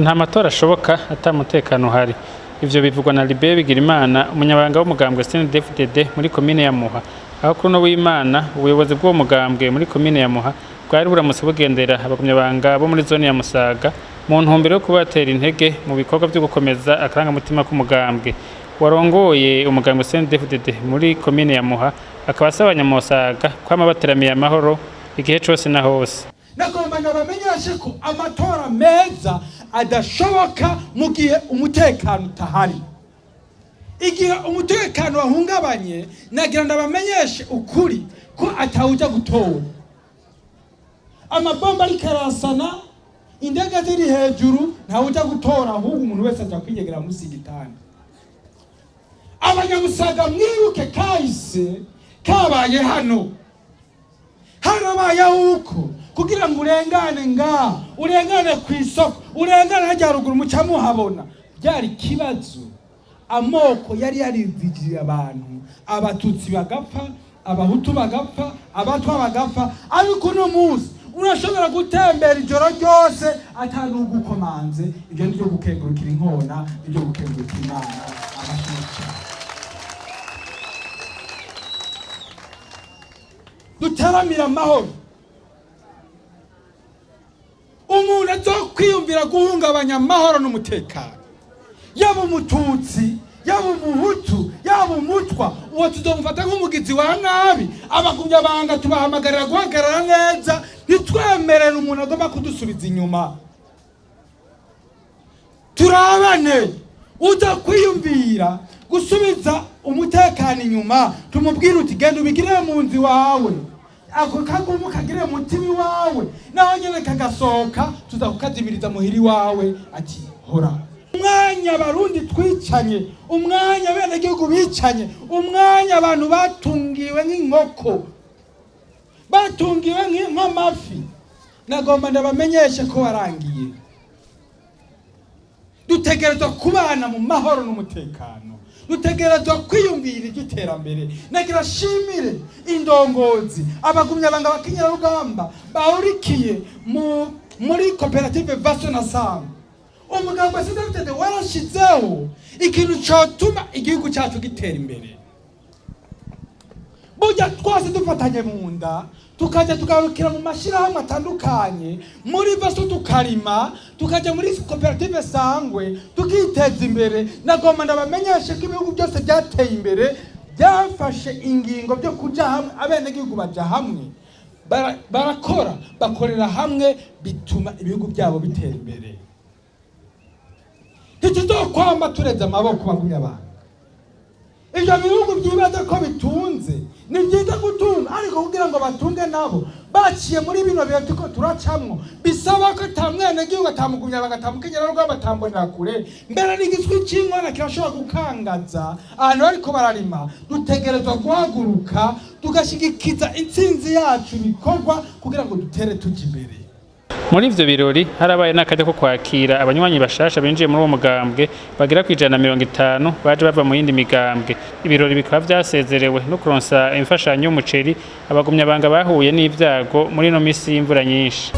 Nta matora ashoboka atamutekano uhari. Ivyo bivugwa na Libert Bigirimana, umunyabanga w'umugambwe CNDD-FDD muri komine ya Muha. Aho kuri uno w'Imana, ubuyobozi bw'uwo mugambwe muri komine ya Muha bwari buramutse bugendera abagumyabanga bo muri zone ya Musaga mu ntumbero yo kubatera intege mu bikorwa byo gukomeza akarangamutima k'umugambwe. Warongoye umugambwe CNDD-FDD muri komine ya Muha akaba asaba abanyamusaga kwama bateramiye amahoro igihe cose na hose. Nagomba bamenyeshe ko amatora meza adashoboka mu gihe umutekano utahari. Igihe umutekano wahungabanye, nagira ndabamenyeshe ukuri ko atawuja gutora. Amabomba ari karasana, indege ziri hejuru, ntawuja gutora, ahubwo umuntu wese aja kwiyegera musi gitanda. Abanyamusaga mwibuke kahise kabaye hano. Harabaye uko kugira ngo urengane kw'isoko, urengane hajya ruguru mucamu habona. Byari kibazo. Amoko yari yarizigiriye abantu, abatutsi bagapfa, abahutu bagapfa, abatwa bagapfa, ariko uno munsi urashobora gutembera ijoro ryose atanugukomanze. Ibyo nivyo gukengurukira inkona, nivyo gukengurukira Imana. Dutaramira amahoro. Umuntu azokwiyumvira guhungabanya amahoro n'umutekano, yaba umututsi, yaba umuhutu, yaba umutwa, uwo tuzomufata nk'umugizi wa nabi. Abagumyabanga tubahamagarira guhagarara neza, ntitwemerere umuntu agomba kudusubiza inyuma. Turabane, uza kwiyumvira gusubiza umutekano inyuma, tumubwire uti genda ubigire mu nzi wawe, ako kagumu kagire mutima wawe, naho nyene kagasohoka tuzakukazimiriza muhiri wawe. Ati hora umwanya Barundi twicanye, umwanya bene gihugu bicanye, umwanya abantu batungiwe nk'inkoko, batungiwe nk'amafi, nagomba ndabamenyeshe ko warangiye. Dutegerezwa kubana mu mahoro n'umutekano, dutegerezwa kwiyumvira iby'iterambere. Nagira shimire indongozi, abagumyabanga bakinyarugamba bahurikiye muri koperative Vaso na Sam. Umugambwe CNDD-FDD warashizeho ikintu cyotuma igihugu cyacu gitera imbere. Burya twase dufatanye mu nda, tukaja tugarukira mu mashirahamwe atandukanye, muri Vaso tukarima, tukaja muri koperative Sangwe tukiteza imbere. Nagomba ndabamenyeshe ko ibihugu byose byateye imbere byafashe ingingo byo kuja hamwe, abene gihugu baja hamwe, barakora, bakorera hamwe, bituma ibihugu byabo bitera imbere. Ntituzokwama tureze amaboko bagumyabanga. Ivyo bihugu byibaza ko bitunze, ni byiza gutunga, ariko kugira ngo batunge nabo baciye muri bino bihe tuko turacamwo, bisaba ko tamwene gihugu atamugumyabanga atamukenyera rwo batambonera kure. Mbere n'igiswi cy'inkwana kirashobora gukangaza ahantu bariko bararima. Dutegerezwa guhaguruka tugashigikiza intsinzi yacu bikorwa kugira ngo dutere tuja imbere. Muri ivyo birori harabaye n'akajya ko kwakira abanywanyi bashasha binjiye muri uwo mugambwe bagira ku 150 baje bava mu yindi migambwe. Ibirori bikaba vyasezerewe no kuronsa imfashanyo y'umuceri abagumyabanga bahuye n'ivyago muri no misi y'imvura nyinshi.